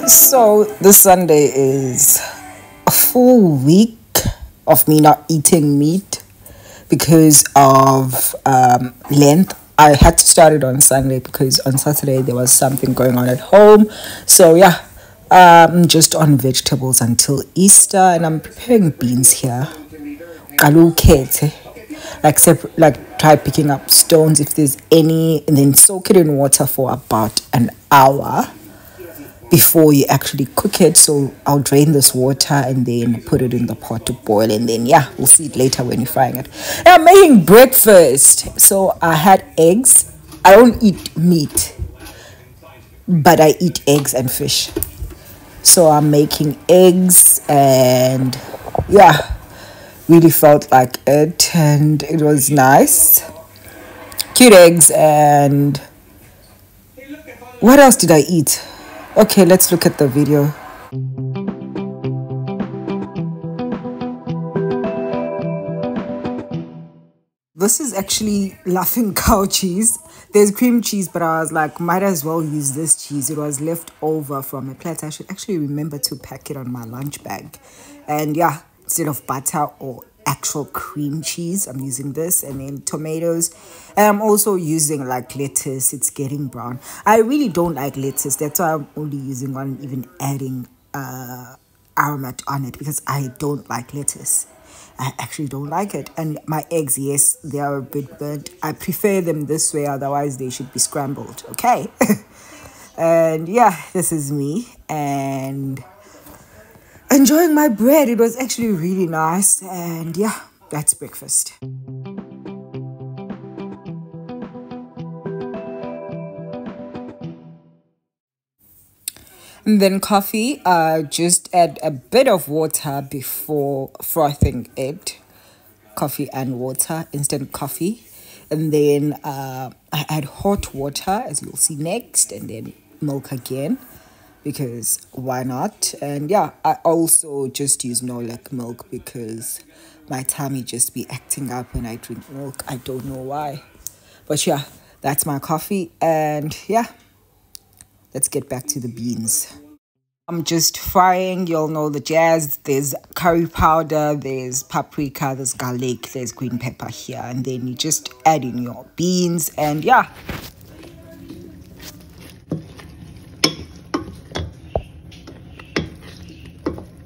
So this Sunday is a full week of me not eating meat because of Lent. I had to start it on Sunday because on Saturday there was something going on at home. So yeah, just on vegetables until Easter, and I'm preparing beans here. Kalukete. Like try picking up stones if there's any, and then soak it in water for about an hour before you actually cook it. So I'll drain this water and then put it in the pot to boil, and then yeah, we'll see it later when you're frying it. And I'm making breakfast. So I had eggs. I don't eat meat, but I eat eggs and fish. So I'm making eggs, and yeah, really felt like it, and it was nice. Cute eggs. And what else did I eat? Okay, let's look at the video. This is actually laughing cow cheese. There's cream cheese, but I was like, might as well use this cheese. It was left over from a plate. I should actually remember to pack it on my lunch bag. And yeah, instead of butter or actual cream cheese, I'm using this, and then tomatoes. And I'm also using like lettuce. It's getting brown. I really don't like lettuce. That's why I'm only using one, even adding aromat on it, because I don't like lettuce. I actually don't like it. And my eggs, yes, they are a bit burnt. I prefer them this way, otherwise they should be scrambled. Okay. And yeah, this is me and enjoying my bread. It was actually really nice. And yeah, that's breakfast. And then coffee, just add a bit of water before frothing it. Coffee and water, instant coffee. And then I add hot water, as you'll see next, and then milk again, because why not? And yeah, I also just use no milk because my tummy just be acting up when I drink milk. I don't know why. But yeah, that's my coffee. And yeah, let's get back to the beans. I'm just frying, you'll know the jazz. There's curry powder, there's paprika, there's garlic, there's green pepper here. And then you just add in your beans, and yeah.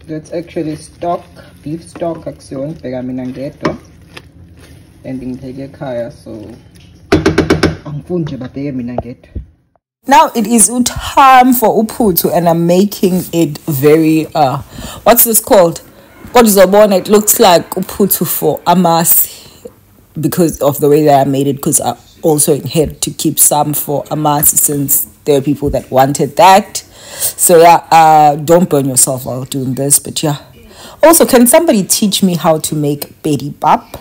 That's actually stock, beef stock action. Ending kaya, so now it is time for uputu, and I'm making it very what's this called? What is on it? Looks like uputu for amas, because of the way that I made it, because I also had to keep some for amas since there are people that wanted that. So yeah, don't burn yourself while doing this. But yeah, also, can somebody teach me how to make bedi bap?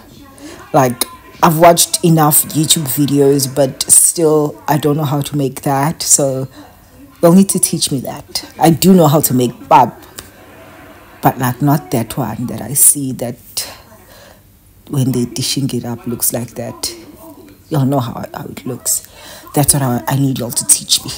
Like, I've watched enough YouTube videos, but still I don't know how to make that. So you'll need to teach me that. I do know how to make bap, but like not that one that I see that when they're dishing it up looks like that. You'll know how it looks. That's what I need y'all to teach me.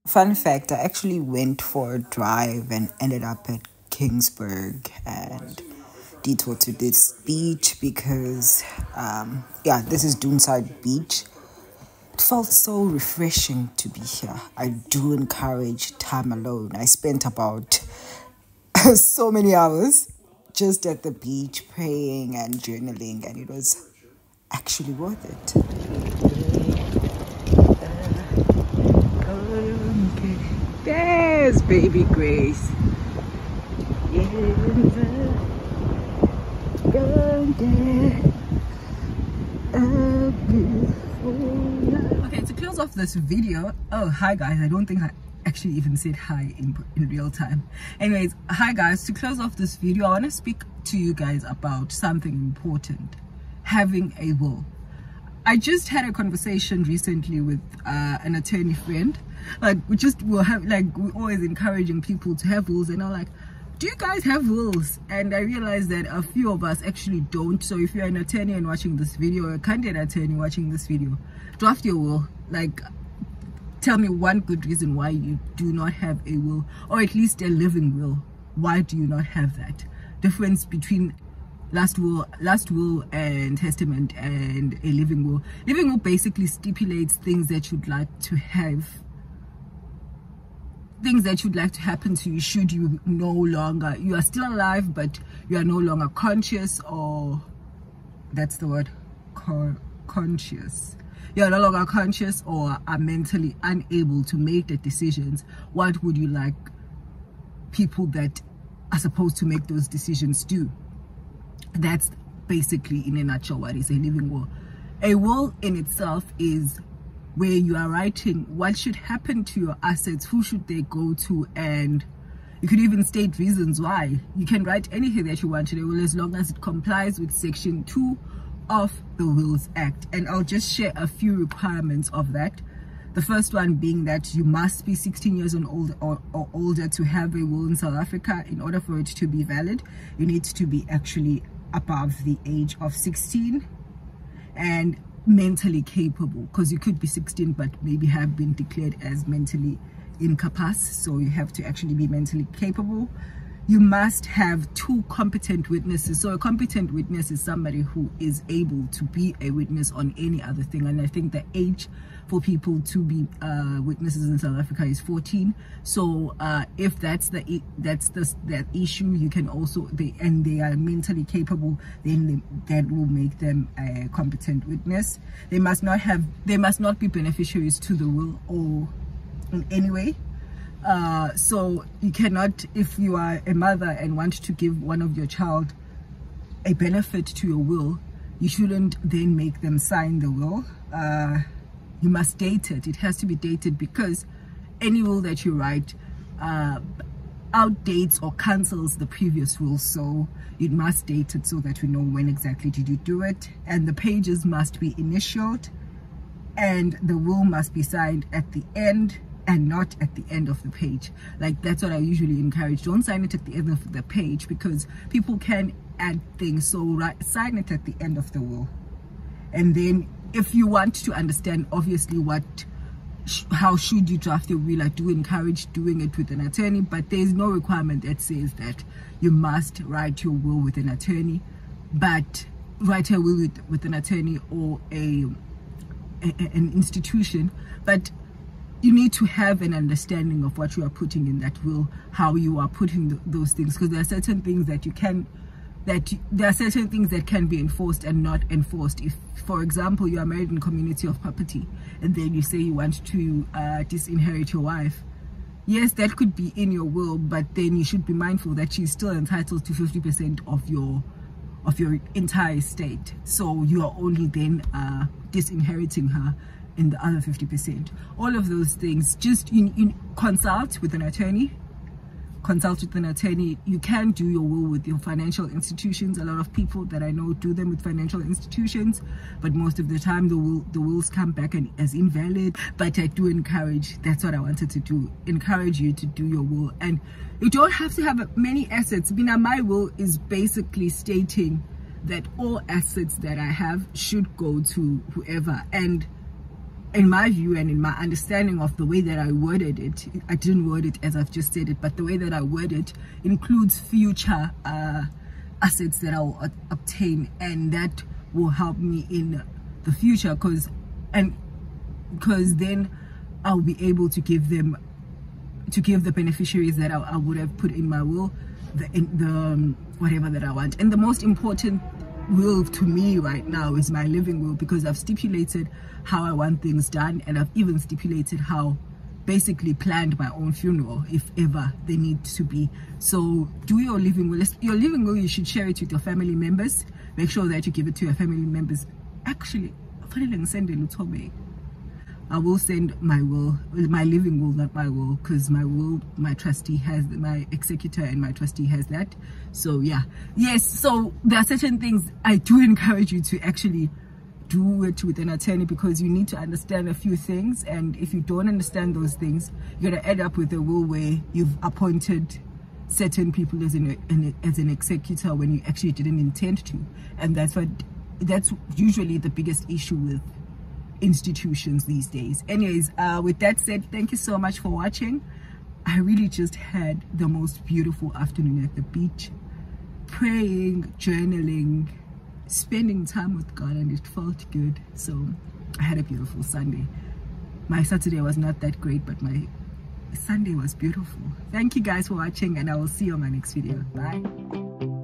Fun fact, I actually went for a drive and ended up at Kingsburg and detoured to this beach because, yeah, this is Doonside Beach. It felt so refreshing to be here. I do encourage time alone. I spent about so many hours just at the beach praying and journaling, and it was actually worth it. Yes, baby Grace. Okay, to close off this video, oh hi guys, I don't think I actually even said hi in real time. Anyways, hi guys, to close off this video, I want to speak to you guys about something important: having a will. I just had a conversation recently with an attorney friend. Like, we're always encouraging people to have wills, and I'm like, do you guys have wills? And I realized that a few of us actually don't. So if you're an attorney and watching this video, or a candidate attorney watching this video, draft your will. Like, tell me one good reason why you do not have a will, or at least a living will. Why do you not have that? Difference between last will and testament and a living will. Living will basically stipulates things that you'd like to have, things that you'd like to happen to you should you you are still alive but you are no longer conscious, or that's the word, conscious. You are no longer conscious or are mentally unable to make the decisions. What would you like people that are supposed to make those decisions do? That's basically, in a nutshell, what is a living will. A will in itself is where you are writing what should happen to your assets, who should they go to, and you could even state reasons why. You can write anything that you want in a will as long as it complies with Section 2 of the Wills Act. And I'll just share a few requirements of that. The first one being that you must be 16 years old or older to have a will in South Africa. In order for it to be valid, you need to be actually above the age of 16 and mentally capable, because you could be 16 but maybe have been declared as mentally incapacitated, so you have to actually be mentally capable. You must have 2 competent witnesses. So a competent witness is somebody who is able to be a witness on any other thing, and I think the age for people to be witnesses in South Africa is 14. So if that's that issue, you can also they are mentally capable, then that will make them a competent witness. They must not be beneficiaries to the will or in any way. So you cannot, if you are a mother and want to give one of your child a benefit to your will, you shouldn't then make them sign the will. You must date it. It has to be dated, because any will that you write outdates or cancels the previous will. So it must date it so that we know when exactly did you do it. And the pages must be initialed, and the will must be signed at the end and not at the end of the page. Like, that's what I usually encourage. Don't sign it at the end of the page, because people can add things. So sign it at the end of the will. And then if you want to understand obviously how should you draft your will, I do encourage doing it with an attorney, but there's no requirement that says that you must write your will with an attorney. But write a will with an attorney or an institution, but you need to have an understanding of what you are putting in that will, how you are putting those things, because there are certain things that can be enforced and not enforced. If, for example, you are married in community of property and then you say you want to disinherit your wife, yes, that could be in your will, but then you should be mindful that she's still entitled to 50% of your entire estate. So you are only then disinheriting her in the other 50%. All of those things, just you consult with an attorney. You can do your will with your financial institutions. A lot of people that I know do them with financial institutions, but most of the time the wills come back as invalid. But I do encourage, that's what I wanted to do, encourage you to do your will. And you don't have to have many assets. My will is basically stating that all assets that I have should go to whoever. And in my view and in my understanding of the way that I worded it, I didn't word it as I've just said it, but the way that I word it includes future assets that I will obtain, and that will help me in the future, because then I'll be able to give the beneficiaries that I would have put in my will the whatever that I want. And the most important will to me right now is my living will, because I've stipulated how I want things done, and I've even stipulated how basically planned my own funeral if ever they need to be. So do your living will. Your living will, you should share it with your family members. Make sure that you give it to your family members. Actually, I will send my will, my living will, not my will, because my will, my trustee has, my executor and my trustee has that. So yeah, yes, so there are certain things I do encourage you to actually do it with an attorney, because you need to understand a few things, and if you don't understand those things, you're gonna end up with a will where you've appointed certain people as an executor when you actually didn't intend to. And that's usually the biggest issue with institutions these days. Anyways, with that said, thank you so much for watching. I really just had the most beautiful afternoon at the beach, praying, journaling, spending time with God, and it felt good. So I had a beautiful Sunday. My Saturday was not that great, but my Sunday was beautiful. Thank you guys for watching, and I will see you on my next video. Bye.